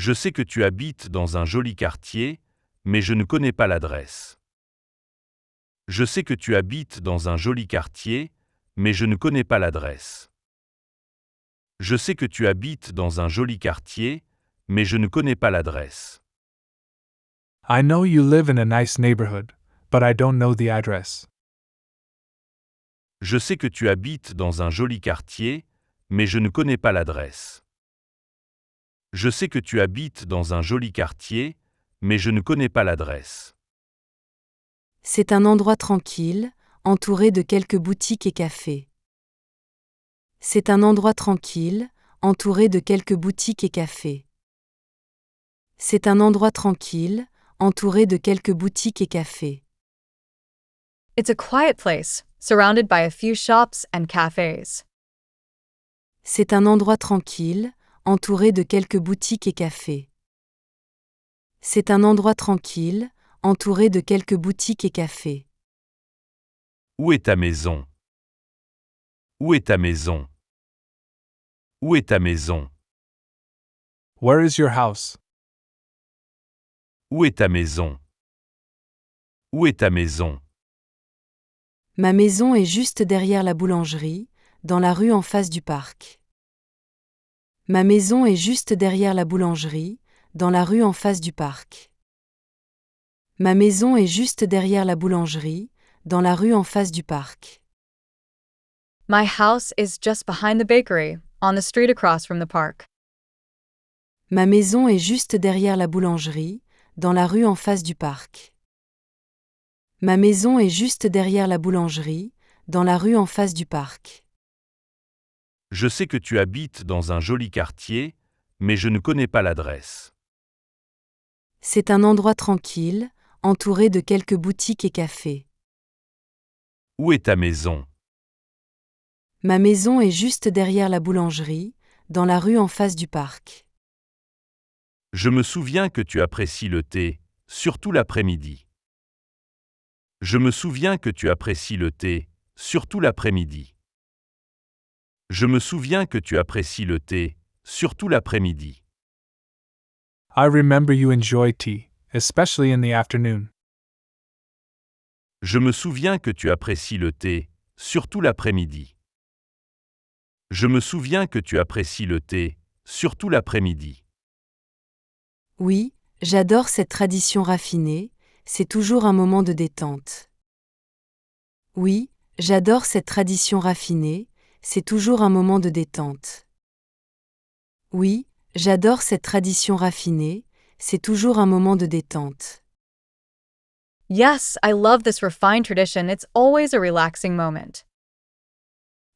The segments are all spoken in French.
Je sais que tu habites dans un joli quartier, mais je ne connais pas l'adresse. Je sais que tu habites dans un joli quartier, mais je ne connais pas l'adresse. Je sais que tu habites dans un joli quartier, mais je ne connais pas l'adresse. I know you live in a nice neighborhood, but I don't know the address. Je sais que tu habites dans un joli quartier, mais je ne connais pas l'adresse. Je sais que tu habites dans un joli quartier, mais je ne connais pas l'adresse. C'est un endroit tranquille, entouré de quelques boutiques et cafés. C'est un endroit tranquille, entouré de quelques boutiques et cafés. C'est un endroit tranquille, entouré de quelques boutiques et cafés. It's a quiet place, surrounded by a few shops and cafes. C'est un endroit tranquille, entouré de quelques boutiques et cafés. C'est un endroit tranquille, entouré de quelques boutiques et cafés. Où est ta maison? Où est ta maison? Où est ta maison? Where is your house? Où est ta maison? Où est ta maison? Ma maison est juste derrière la boulangerie, dans la rue en face du parc. Ma maison est juste derrière la boulangerie, dans la rue en face du parc. Ma maison est juste derrière la boulangerie, dans la rue en face du parc. My house is just behind the bakery, on the street across from the park. Ma maison est juste derrière la boulangerie, dans la rue en face du parc. Ma maison est juste derrière la boulangerie, dans la rue en face du parc. Je sais que tu habites dans un joli quartier, mais je ne connais pas l'adresse. C'est un endroit tranquille, entouré de quelques boutiques et cafés. Où est ta maison? Ma maison est juste derrière la boulangerie, dans la rue en face du parc. Je me souviens que tu apprécies le thé, surtout l'après-midi. Je me souviens que tu apprécies le thé, surtout l'après-midi. Je me souviens que tu apprécies le thé, surtout l'après-midi. I remember you enjoy tea, especially in the afternoon. Je me souviens que tu apprécies le thé, surtout l'après-midi. Je me souviens que tu apprécies le thé, surtout l'après-midi. Oui, j'adore cette tradition raffinée, c'est toujours un moment de détente. Oui, j'adore cette tradition raffinée, c'est toujours un moment de détente. Oui, j'adore cette tradition raffinée, c'est toujours un moment de détente. Yes, I love this refined tradition. It's always a relaxing moment.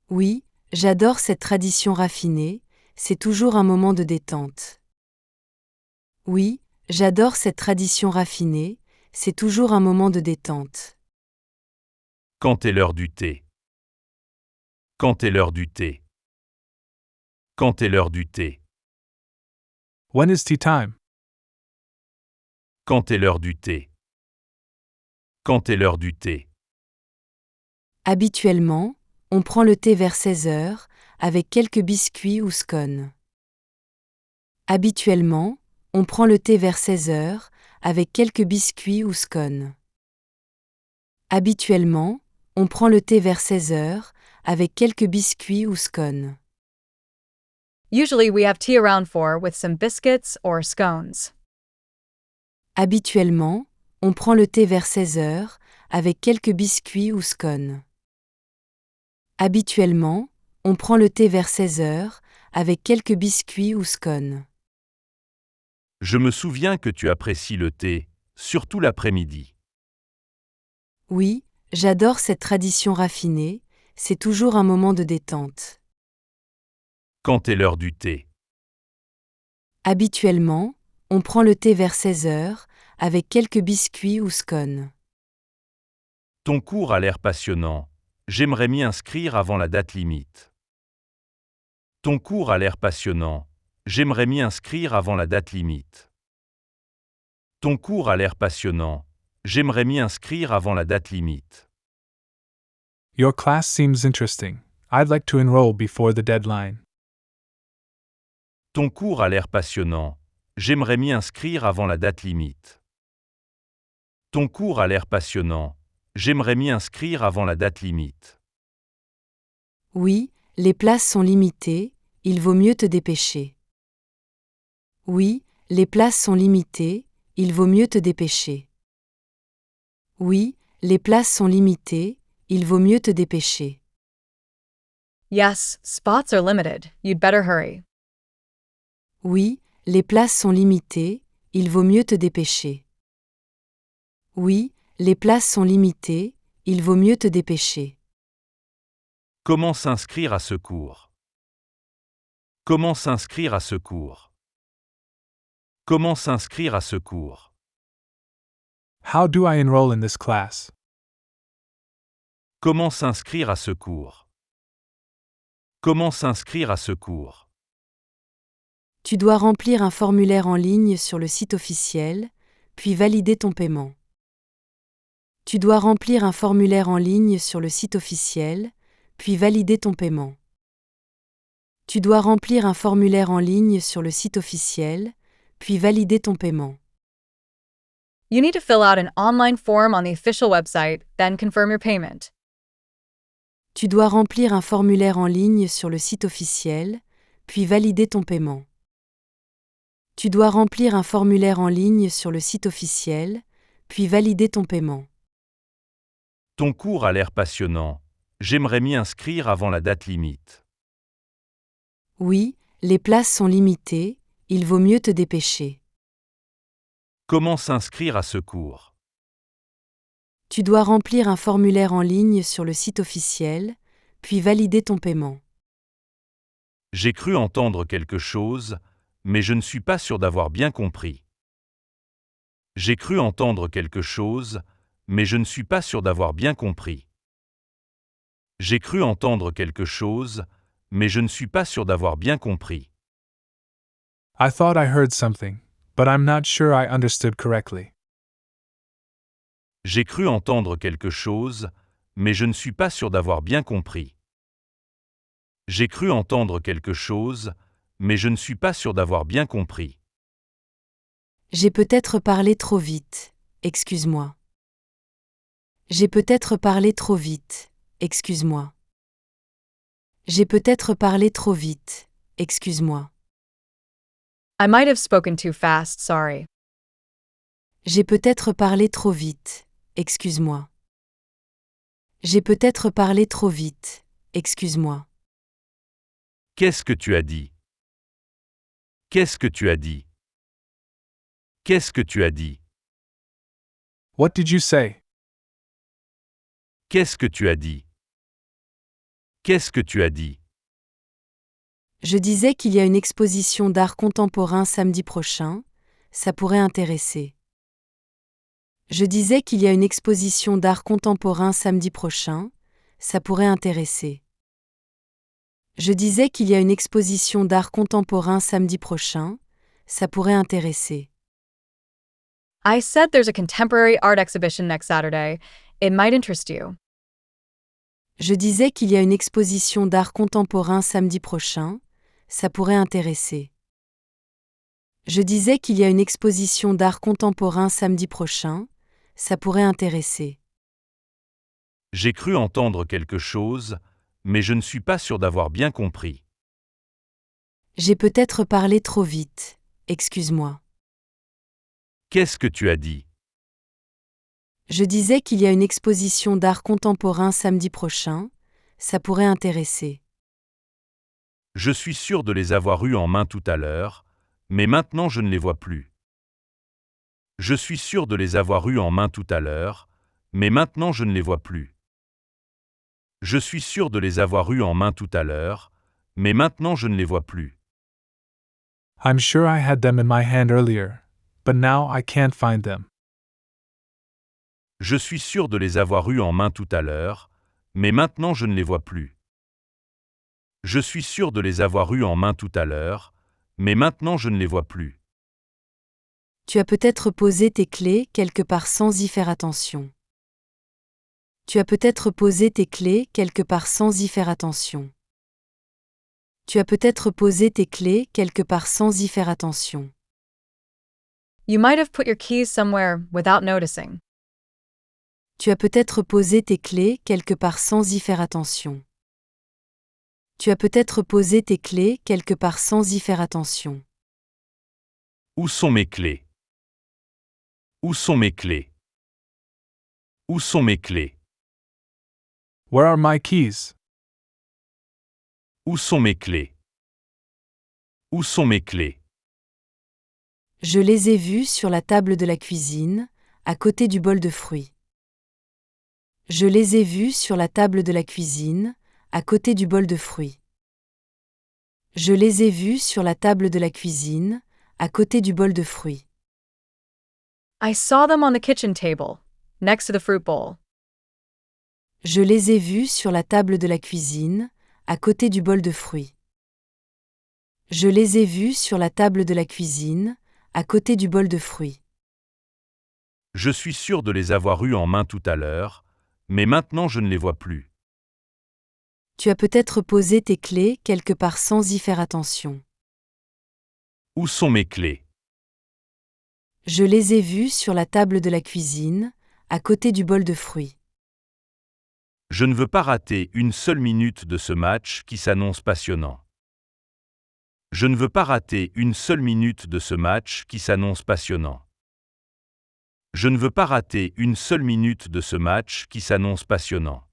Oui, j'adore cette tradition raffinée, c'est toujours un moment de détente. Oui, j'adore cette tradition raffinée, c'est toujours un moment de détente. Quand est l'heure du thé? Quand est l'heure du thé? Quand est l'heure du thé? When is tea time? Quand est l'heure du thé? Quand est l'heure du thé? Habituellement, on prend le thé vers 16 heures, avec quelques biscuits ou scones. Habituellement, on prend le thé vers 16 heures, avec quelques biscuits ou scones. Habituellement, on prend le thé vers 16 heures, avec quelques biscuits ou scones. Usually we have tea around 4 with some biscuits or scones. Habituellement, on prend le thé vers 16 heures, avec quelques biscuits ou scones. Habituellement, on prend le thé vers 16 heures, avec quelques biscuits ou scones. Je me souviens que tu apprécies le thé, surtout l'après-midi. Oui, j'adore cette tradition raffinée, c'est toujours un moment de détente. Quand est l'heure du thé? Habituellement, on prend le thé vers 16 heures, avec quelques biscuits ou scones. Ton cours a l'air passionnant. J'aimerais m'y inscrire avant la date limite. Ton cours a l'air passionnant. J'aimerais m'y inscrire avant la date limite. Ton cours a l'air passionnant. J'aimerais m'y inscrire avant la date limite. Your class seems interesting. I'd like to enroll before the deadline. Ton cours a l'air passionnant. j'aimerais m'y inscrire avant la date limite. Ton cours a l'air passionnant, j'aimerais m'y inscrire avant la date limite. Oui, les places sont limitées, il vaut mieux te dépêcher. Oui, les places sont limitées, il vaut mieux te dépêcher. Oui, les places sont limitées, il vaut mieux te dépêcher. Yes, spots are limited. You'd better hurry. Oui, les places sont limitées, il vaut mieux te dépêcher. Oui, les places sont limitées, il vaut mieux te dépêcher. Comment s'inscrire à ce cours? Comment s'inscrire à ce cours? Comment s'inscrire à ce cours? How do I enroll in this class? Comment s'inscrire à ce cours? Comment s'inscrire à ce cours? Tu dois remplir un formulaire en ligne sur le site officiel, puis valider ton paiement. Tu dois remplir un formulaire en ligne sur le site officiel, puis valider ton paiement. Tu dois remplir un formulaire en ligne sur le site officiel, puis valider ton paiement. You need to fill out an online form on the official website, then confirm your payment. Tu dois remplir un formulaire en ligne sur le site officiel, puis valider ton paiement. Tu dois remplir un formulaire en ligne sur le site officiel, puis valider ton paiement. Ton cours a l'air passionnant, j'aimerais m'y inscrire avant la date limite. Oui, les places sont limitées, il vaut mieux te dépêcher. Comment s'inscrire à ce cours? Tu dois remplir un formulaire en ligne sur le site officiel, puis valider ton paiement. J'ai cru entendre quelque chose, mais je ne suis pas sûr d'avoir bien compris. J'ai cru entendre quelque chose, mais je ne suis pas sûr d'avoir bien compris. J'ai cru entendre quelque chose, mais je ne suis pas sûr d'avoir bien compris. I thought I heard something, but I'm not sure I understood correctly. J'ai cru entendre quelque chose, mais je ne suis pas sûr d'avoir bien compris. J'ai cru entendre quelque chose, mais je ne suis pas sûr d'avoir bien compris. J'ai peut-être parlé trop vite, excuse-moi. J'ai peut-être parlé trop vite, excuse-moi. J'ai peut-être parlé trop vite, excuse-moi. I might have spoken too fast, sorry. J'ai peut-être parlé trop vite, excuse-moi. J'ai peut-être parlé trop vite, excuse-moi. Qu'est-ce que tu as dit? Qu'est-ce que tu as dit? Qu'est-ce que tu as dit? What did you say? Qu'est-ce que tu as dit? Qu'est-ce que tu as dit? Je disais qu'il y a une exposition d'art contemporain samedi prochain, ça pourrait intéresser. Je disais qu'il y a une exposition d'art contemporain samedi prochain, ça pourrait intéresser. Je disais qu'il y a une exposition d'art contemporain samedi prochain, ça pourrait intéresser. I said there's a contemporary art exhibition next Saturday. It might interest you. Je disais qu'il y a une exposition d'art contemporain samedi prochain, ça pourrait intéresser. Je disais qu'il y a une exposition d'art contemporain samedi prochain, ça pourrait intéresser. J'ai cru entendre quelque chose, mais je ne suis pas sûr d'avoir bien compris. J'ai peut-être parlé trop vite, excuse-moi. Qu'est-ce que tu as dit? Je disais qu'il y a une exposition d'art contemporain samedi prochain, ça pourrait intéresser. Je suis sûr de les avoir eus en main tout à l'heure, mais maintenant je ne les vois plus. Je suis sûr de les avoir eus en main tout à l'heure, mais maintenant je ne les vois plus. Je suis sûr de les avoir eus en main tout à l'heure, mais maintenant je ne les vois plus. I'm sure I had them in my hand earlier, but now I can't find them. Je suis sûr de les avoir eus en main tout à l'heure, mais maintenant je ne les vois plus. Je suis sûr de les avoir eus en main tout à l'heure, mais maintenant je ne les vois plus. Tu as peut-être posé tes clés quelque part sans y faire attention. Tu as peut-être posé tes clés quelque part sans y faire attention. Tu as peut-être posé tes clés quelque part sans y faire attention. You might have put your keys somewhere without noticing. Tu as peut-être posé tes clés quelque part sans y faire attention. Tu as peut-être posé tes clés quelque part sans y faire attention. Où sont mes clés? Où sont mes clés? Où sont mes clés? Where are my keys? Où sont mes clés? Où sont mes clés? Je les ai vues sur la table de la cuisine, à côté du bol de fruits. Je les ai vues sur la table de la cuisine, à côté du bol de fruits. Je les ai vues sur la table de la cuisine, à côté du bol de fruits. I saw them on the kitchen table, next to the fruit bowl. Je les ai vues sur la table de la cuisine, à côté du bol de fruits. Je les ai vues sur la table de la cuisine, à côté du bol de fruits. Je suis sûr de les avoir eus en main tout à l'heure, mais maintenant je ne les vois plus. Tu as peut-être posé tes clés quelque part sans y faire attention. Où sont mes clés? Je les ai vues sur la table de la cuisine, à côté du bol de fruits. Je ne veux pas rater une seule minute de ce match qui s'annonce passionnant. Je ne veux pas rater une seule minute de ce match qui s'annonce passionnant. Je ne veux pas rater une seule minute de ce match qui s'annonce passionnant.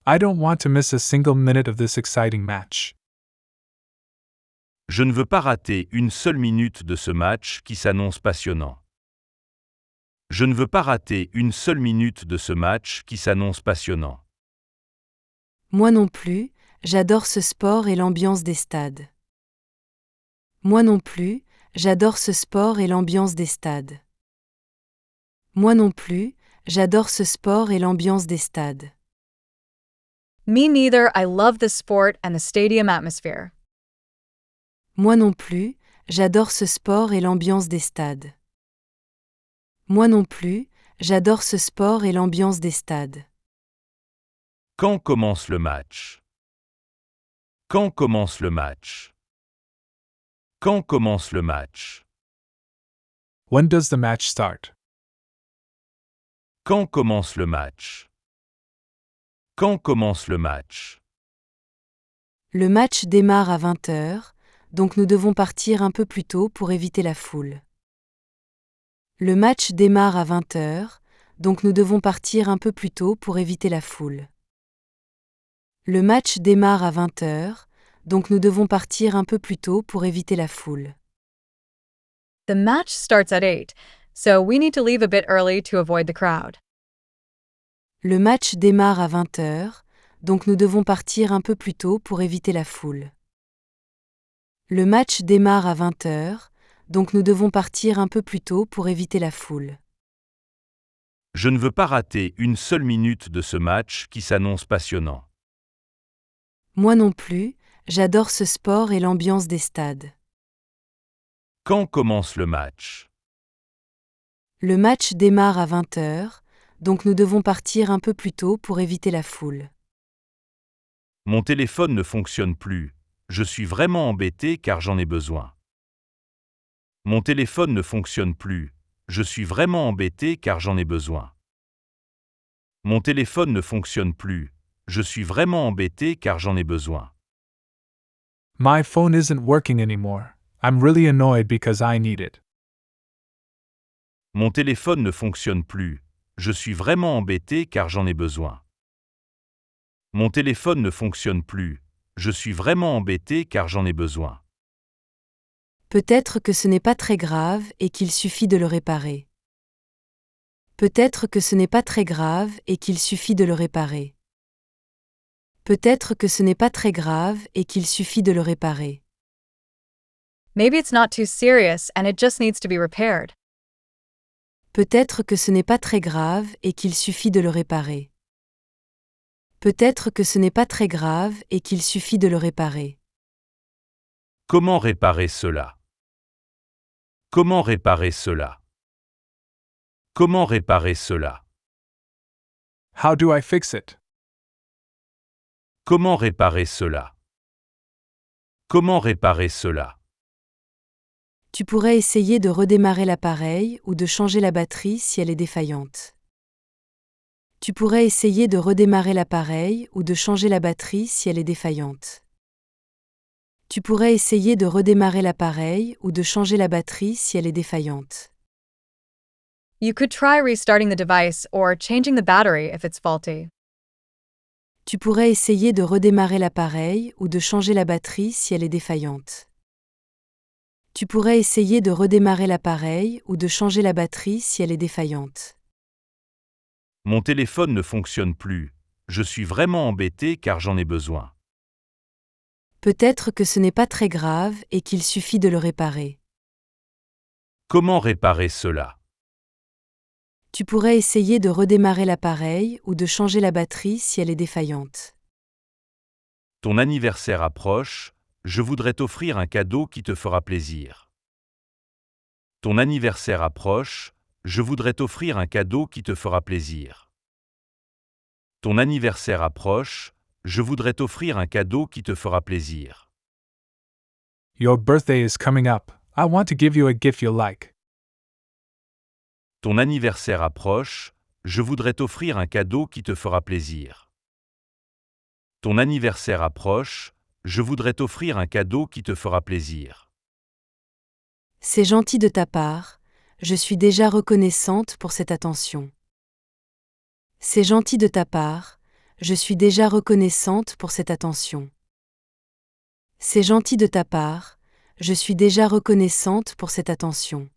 I don't want to miss a single minute of this exciting match. Je ne veux pas rater une seule minute de ce match qui s'annonce passionnant. Je ne veux pas rater une seule minute de ce match qui s'annonce passionnant. Moi non plus, j'adore ce sport et l'ambiance des stades. Moi non plus, j'adore ce sport et l'ambiance des stades. Moi non plus, j'adore ce sport et l'ambiance des stades. Me neither, I love the sport and the stadium atmosphere. Moi non plus, j'adore ce sport et l'ambiance des stades. Moi non plus, j'adore ce sport et l'ambiance des stades. Quand commence le match? Quand commence le match? Quand commence le match? When does the match start? Quand commence le match? Quand commence le match? Le match démarre à 20h, donc nous devons partir un peu plus tôt pour éviter la foule. Le match démarre à 20h, donc nous devons partir un peu plus tôt pour éviter la foule. Le match démarre à 20h, donc nous devons partir un peu plus tôt pour éviter la foule. The match starts at 8, so we need to leave a bit early to avoid the crowd. Le match démarre à 20h, donc nous devons partir un peu plus tôt pour éviter la foule. Le match démarre à 20h, donc nous devons partir un peu plus tôt pour éviter la foule. Je ne veux pas rater une seule minute de ce match qui s'annonce passionnant. Moi non plus, j'adore ce sport et l'ambiance des stades. Quand commence le match? Le match démarre à 20h, donc nous devons partir un peu plus tôt pour éviter la foule. Mon téléphone ne fonctionne plus. Je suis vraiment embêté car j'en ai besoin. Mon téléphone ne fonctionne plus. Je suis vraiment embêté car j'en ai besoin. Mon téléphone ne fonctionne plus. Je suis vraiment embêté car j'en ai besoin. My phone isn't working anymore. I'm really annoyed because I need it. Mon téléphone ne fonctionne plus. Je suis vraiment embêté car j'en ai besoin. Mon téléphone ne fonctionne plus. Je suis vraiment embêté car j'en ai besoin. Peut-être que ce n'est pas très grave et qu'il suffit de le réparer. Peut-être que ce n'est pas très grave et qu'il suffit de le réparer. Peut-être que ce n'est pas très grave et qu'il suffit de le réparer. Maybe it's not too serious and it just needs to be repaired. Peut-être que ce n'est pas très grave et qu'il suffit de le réparer. Peut-être que ce n'est pas très grave et qu'il suffit de le réparer. Comment réparer cela? Comment réparer cela? Comment réparer cela? How do I fix it? Comment réparer cela? Comment réparer cela? Tu pourrais essayer de redémarrer l'appareil ou de changer la batterie si elle est défaillante. Tu pourrais essayer de redémarrer l'appareil ou de changer la batterie si elle est défaillante. Tu pourrais essayer de redémarrer l'appareil ou de changer la batterie si elle est défaillante. You could try restarting the device or changing the battery if it's faulty. Tu pourrais essayer de redémarrer l'appareil ou de changer la batterie si elle est défaillante. Tu pourrais essayer de redémarrer l'appareil ou de changer la batterie si elle est défaillante. Mon téléphone ne fonctionne plus. Je suis vraiment embêté car j'en ai besoin. Peut-être que ce n'est pas très grave et qu'il suffit de le réparer. Comment réparer cela? Tu pourrais essayer de redémarrer l'appareil ou de changer la batterie si elle est défaillante. Ton anniversaire approche, je voudrais t'offrir un cadeau qui te fera plaisir. Ton anniversaire approche, je voudrais t'offrir un cadeau qui te fera plaisir. Ton anniversaire approche, je voudrais t'offrir un cadeau qui te fera plaisir. Your birthday is coming up. I want to give you a gift you'll like. Ton anniversaire approche, je voudrais t'offrir un cadeau qui te fera plaisir. Ton anniversaire approche, je voudrais t'offrir un cadeau qui te fera plaisir. C'est gentil de ta part, je suis déjà reconnaissante pour cette attention. C'est gentil de ta part, je suis déjà reconnaissante pour cette attention. C'est gentil de ta part, je suis déjà reconnaissante pour cette attention.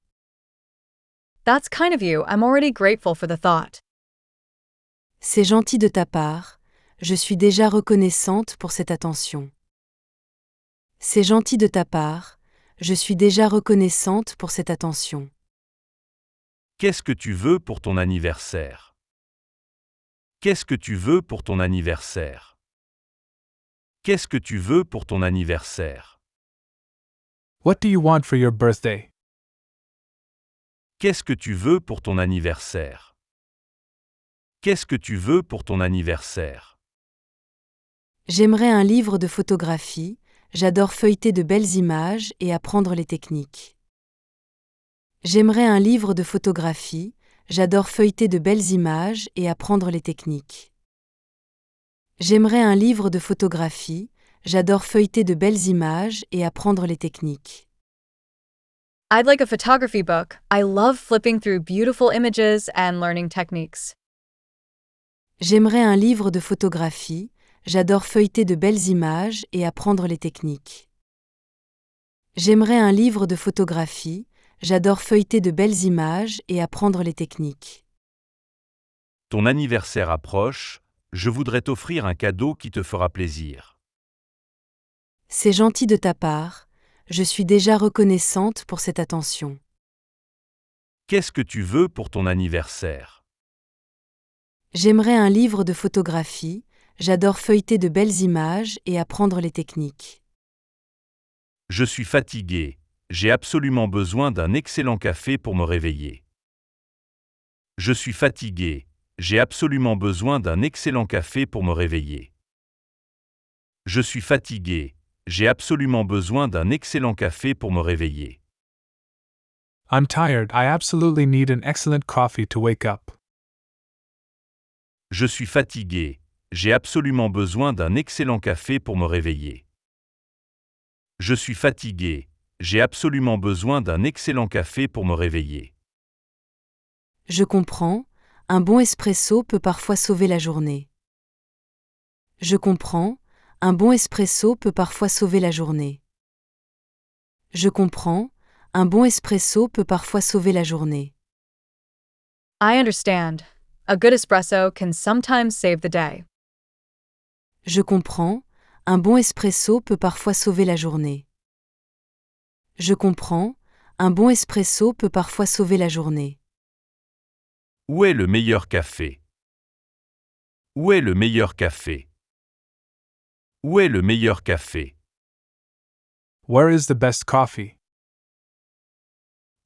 That's kind of you. I'm already grateful for the thought. C'est gentil de ta part, je suis déjà reconnaissante pour cette attention. C'est gentil de ta part, je suis déjà reconnaissante pour cette attention. Qu'est-ce que tu veux pour ton anniversaire? Qu'est-ce que tu veux pour ton anniversaire? Qu'est-ce que tu veux pour ton anniversaire? What do you want for your birthday? Qu'est-ce que tu veux pour ton anniversaire? Qu'est-ce que tu veux pour ton anniversaire? J'aimerais un livre de photographie, j'adore feuilleter de belles images et apprendre les techniques. J'aimerais un livre de photographie, j'adore feuilleter de belles images et apprendre les techniques. J'aimerais un livre de photographie, j'adore feuilleter de belles images et apprendre les techniques. I'd like a photography book. I love flipping through beautiful images and learning techniques. J'aimerais un livre de photographie, j'adore feuilleter de belles images et apprendre les techniques. J'aimerais un livre de photographie, j'adore feuilleter de belles images et apprendre les techniques. Ton anniversaire approche, je voudrais t'offrir un cadeau qui te fera plaisir. C'est gentil de ta part, je suis déjà reconnaissante pour cette attention. Qu'est-ce que tu veux pour ton anniversaire? J'aimerais un livre de photographie, j'adore feuilleter de belles images et apprendre les techniques. Je suis fatigué, j'ai absolument besoin d'un excellent café pour me réveiller. Je suis fatigué, j'ai absolument besoin d'un excellent café pour me réveiller. Je suis fatigué, j'ai absolument besoin d'un excellent café pour me réveiller. I'm tired. I absolutely need an excellent coffee to wake up. Je suis fatigué, j'ai absolument besoin d'un excellent café pour me réveiller. Je suis fatigué, j'ai absolument besoin d'un excellent café pour me réveiller. Je comprends, un bon espresso peut parfois sauver la journée. Je comprends, un bon espresso peut parfois sauver la journée. Je comprends, un bon espresso peut parfois sauver la journée. I understand. A good espresso can sometimes save the day. Je comprends, un bon espresso peut parfois sauver la journée. Je comprends, un bon espresso peut parfois sauver la journée. Où est le meilleur café? Où est le meilleur café? Où est le meilleur café? Where is the best coffee?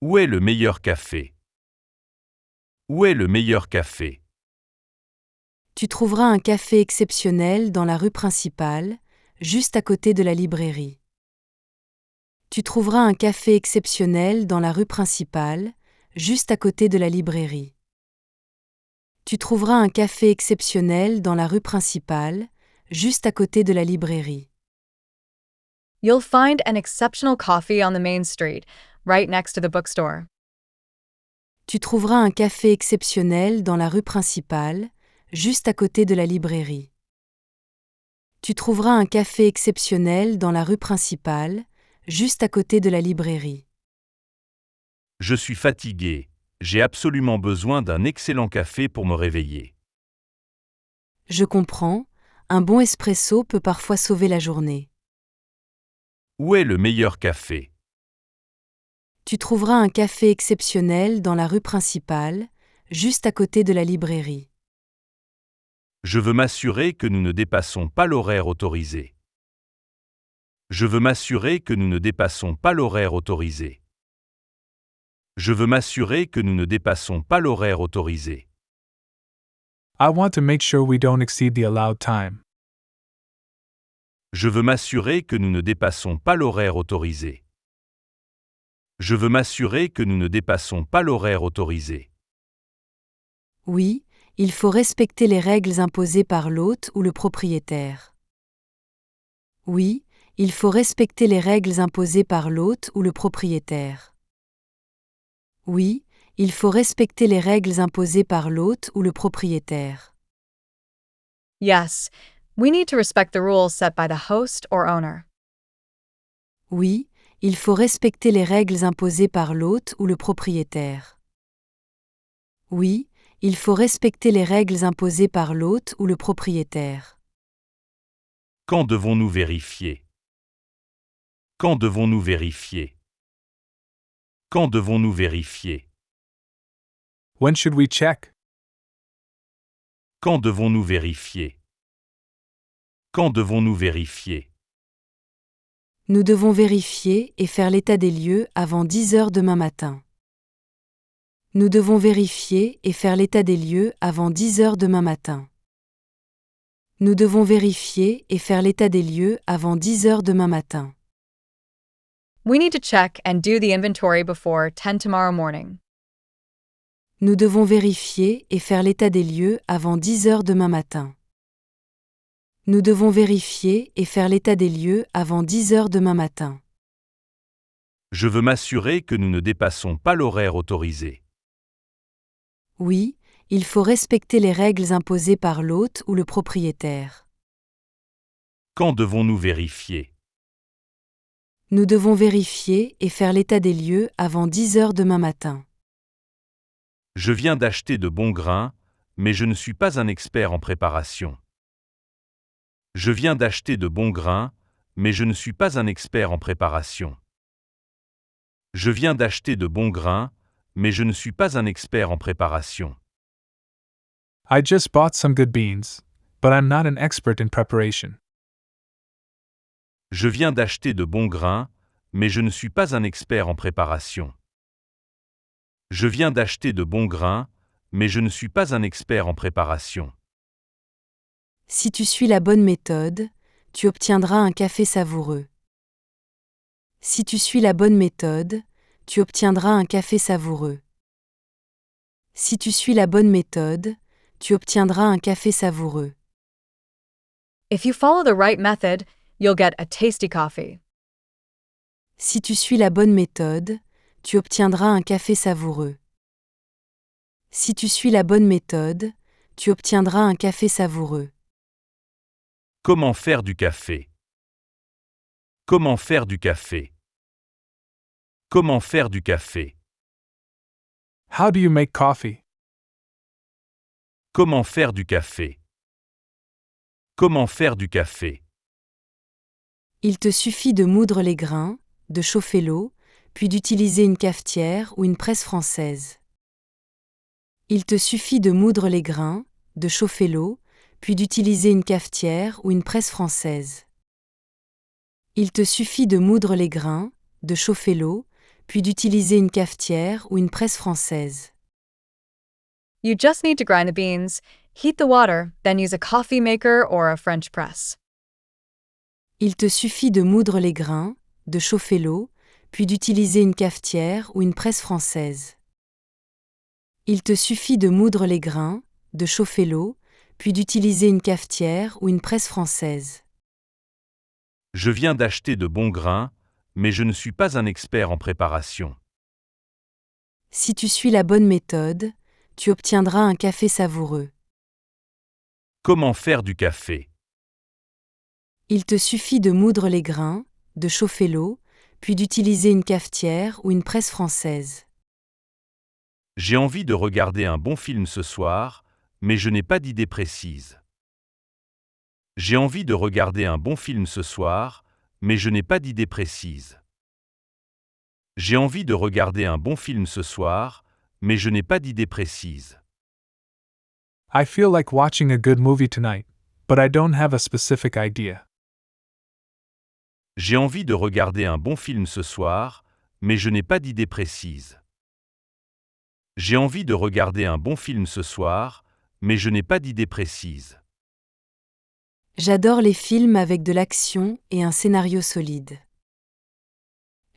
Où est le meilleur café? Où est le meilleur café? Tu trouveras un café exceptionnel dans la rue principale, juste à côté de la librairie. Tu trouveras un café exceptionnel dans la rue principale, juste à côté de la librairie. Tu trouveras un café exceptionnel dans la rue principale, juste à côté de la librairie. You'll find an exceptional coffee on the main street, right next to the bookstore. Tu trouveras un café exceptionnel dans la rue principale, juste à côté de la librairie. Tu trouveras un café exceptionnel dans la rue principale, juste à côté de la librairie. Je suis fatigué. J'ai absolument besoin d'un excellent café pour me réveiller. Je comprends, un bon espresso peut parfois sauver la journée. Où est le meilleur café? Tu trouveras un café exceptionnel dans la rue principale, juste à côté de la librairie. Je veux m'assurer que nous ne dépassons pas l'horaire autorisé. Je veux m'assurer que nous ne dépassons pas l'horaire autorisé. Je veux m'assurer que nous ne dépassons pas l'horaire autorisé. I want to make sure we don't exceed the allowed time. Je veux m'assurer que nous ne dépassons pas l'horaire autorisé. Je veux m'assurer que nous ne dépassons pas l'horaire autorisé. Oui, il faut respecter les règles imposées par l'hôte ou le propriétaire. Oui, il faut respecter les règles imposées par l'hôte ou le propriétaire. Oui, il faut respecter les règles imposées par l'hôte ou le propriétaire. Yes, we need to respect the rules set by the host or owner. Oui, il faut respecter les règles imposées par l'hôte ou le propriétaire. Oui, il faut respecter les règles imposées par l'hôte ou le propriétaire. Quand devons-nous vérifier? Quand devons-nous vérifier? Quand devons-nous vérifier? When should we check? Quand devons-nous vérifier? Quand devons-nous vérifier? Nous devons vérifier et faire l'état des lieux avant 10 heures demain matin. Nous devons vérifier et faire l'état des lieux avant 10 heures demain matin. Nous devons vérifier et faire l'état des lieux avant 10 heures demain matin. We need to check and do the inventory before 10 tomorrow morning. Nous devons vérifier et faire l'état des lieux avant 10 heures demain matin. Nous devons vérifier et faire l'état des lieux avant 10 heures demain matin. Je veux m'assurer que nous ne dépassons pas l'horaire autorisé. Oui, il faut respecter les règles imposées par l'hôte ou le propriétaire. Quand devons-nous vérifier? Nous devons vérifier et faire l'état des lieux avant 10 heures demain matin. Je viens d'acheter de bons grains, mais je ne suis pas un expert en préparation. Je viens d'acheter de bons grains, mais je ne suis pas un expert en préparation. Je viens d'acheter de bons grains, mais je ne suis pas un expert en préparation. I just bought some good beans, but I'm not an expert in preparation. Je viens d'acheter de bons grains, mais je ne suis pas un expert en préparation. Je viens d'acheter de bons grains, mais je ne suis pas un expert en préparation. Si tu suis la bonne méthode, tu obtiendras un café savoureux. Si tu suis la bonne méthode, tu obtiendras un café savoureux. Si tu suis la bonne méthode, tu obtiendras un café savoureux. If you follow the right method, you'll get a tasty coffee. Si tu suis la bonne méthode, tu obtiendras un café savoureux. Si tu suis la bonne méthode, tu obtiendras un café savoureux. Comment faire du café? Comment faire du café? Comment faire du café? How do you make coffee? Comment faire du café? Comment faire du café? Il te suffit de moudre les grains, de chauffer l'eau, puis d'utiliser une cafetière ou une presse française. Il te suffit de moudre les grains, de chauffer l'eau, puis d'utiliser une cafetière ou une presse française. Il te suffit de moudre les grains, de chauffer l'eau, puis d'utiliser une cafetière ou une presse française. You just need to grind the beans, heat the water, then use a coffee maker or a French press. Il te suffit de moudre les grains, de chauffer l'eau, puis d'utiliser une cafetière ou une presse française. Il te suffit de moudre les grains, de chauffer l'eau, puis d'utiliser une cafetière ou une presse française. Je viens d'acheter de bons grains, mais je ne suis pas un expert en préparation. Si tu suis la bonne méthode, tu obtiendras un café savoureux. Comment faire du café? Il te suffit de moudre les grains, de chauffer l'eau, puis d'utiliser une cafetière ou une presse française. J'ai envie de regarder un bon film ce soir, mais je n'ai pas d'idée précise. J'ai envie de regarder un bon film ce soir, mais je n'ai pas d'idée précise. J'ai envie de regarder un bon film ce soir, mais je n'ai pas d'idée précise. I feel like watching a good movie tonight, but I don't have a specific idea. J'ai envie de regarder un bon film ce soir, mais je n'ai pas d'idée précise. J'ai envie de regarder un bon film ce soir, mais je n'ai pas d'idée précise. J'adore les films avec de l'action et un scénario solide.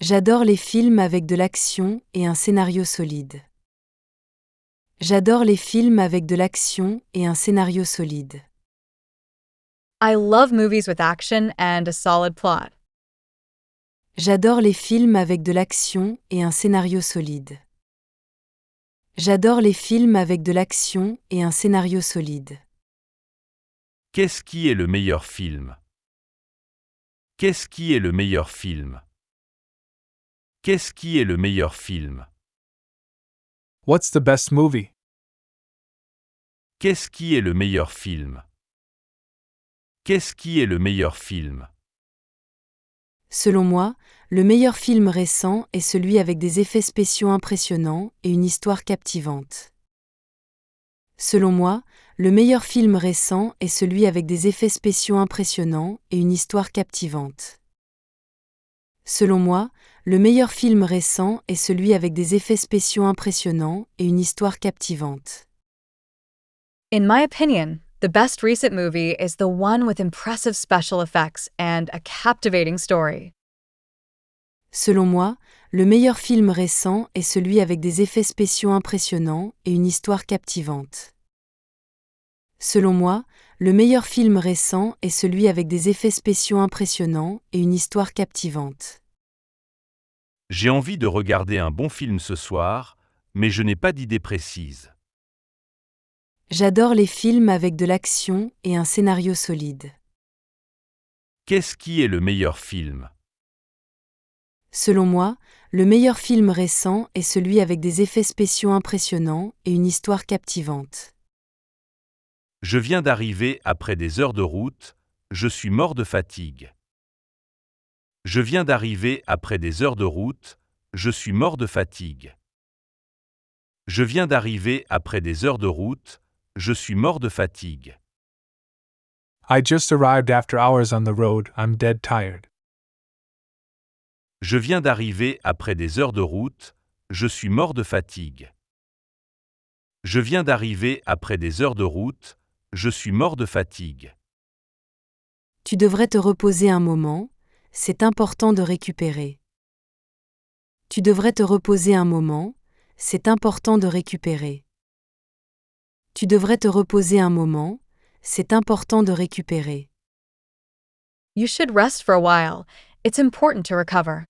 J'adore les films avec de l'action et un scénario solide. J'adore les films avec de l'action et un scénario solide. I love movies with action and a solid plot. J'adore les films avec de l'action et un scénario solide. J'adore les films avec de l'action et un scénario solide. Qu'est-ce qui est le meilleur film? Qu'est-ce qui est le meilleur film? Qu'est-ce qui est le meilleur film? What's the best movie? Qu'est-ce qui est le meilleur film? Qu'est-ce qui est le meilleur film? Selon moi, le meilleur film récent est celui avec des effets spéciaux impressionnants et une histoire captivante. Selon moi, le meilleur film récent est celui avec des effets spéciaux impressionnants et une histoire captivante. Selon moi, le meilleur film récent est celui avec des effets spéciaux impressionnants et une histoire captivante. In my opinion, the best recent movie is the one with impressive special effects and a captivating story. Selon moi, le meilleur film récent est celui avec des effets spéciaux impressionnants et une histoire captivante. Selon moi, le meilleur film récent est celui avec des effets spéciaux impressionnants et une histoire captivante. J'ai envie de regarder un bon film ce soir, mais je n'ai pas d'idée précise. J'adore les films avec de l'action et un scénario solide. Qu'est-ce qui est le meilleur film? Selon moi, le meilleur film récent est celui avec des effets spéciaux impressionnants et une histoire captivante. Je viens d'arriver après des heures de route, je suis mort de fatigue. Je viens d'arriver après des heures de route, je suis mort de fatigue. Je viens d'arriver après des heures de route, je suis mort de fatigue. I just arrived after hours on the road, I'm dead tired. Je viens d'arriver après des heures de route, je suis mort de fatigue. Je viens d'arriver après des heures de route, je suis mort de fatigue. Tu devrais te reposer un moment, c'est important de récupérer. Tu devrais te reposer un moment, c'est important de récupérer. Tu devrais te reposer un moment, c'est important de récupérer. You should rest for a while. It's important to recover.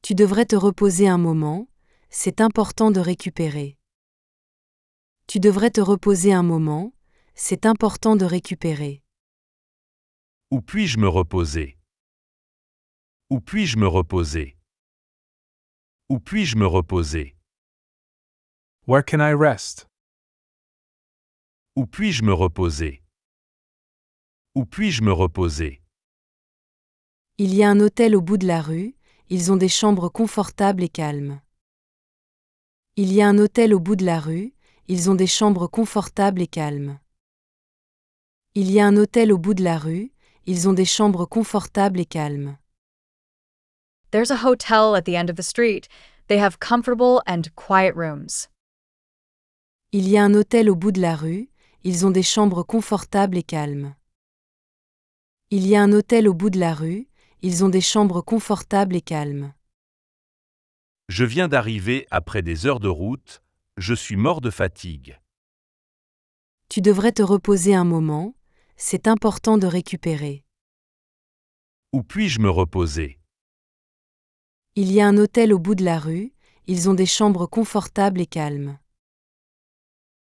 Tu devrais te reposer un moment, c'est important de récupérer. Tu devrais te reposer un moment, c'est important de récupérer. Où puis-je me reposer? Où puis-je me reposer? Où puis-je me reposer? Where can I rest? Où puis-je me reposer? Où puis-je me reposer? Il y a un hôtel au bout de la rue, ils ont des chambres confortables et calmes. Il y a un hôtel au bout de la rue, ils ont des chambres confortables et calmes. Il y a un hôtel au bout de la rue, ils ont des chambres confortables et calmes. There's a hotel at the end of the street. They have comfortable and quiet rooms. Il y a un hôtel au bout de la rue, ils ont des chambres confortables et calmes. Il y a un hôtel au bout de la rue, ils ont des chambres confortables et calmes. Je viens d'arriver après des heures de route, je suis mort de fatigue. Tu devrais te reposer un moment, c'est important de récupérer. Où puis-je me reposer? Il y a un hôtel au bout de la rue, ils ont des chambres confortables et calmes.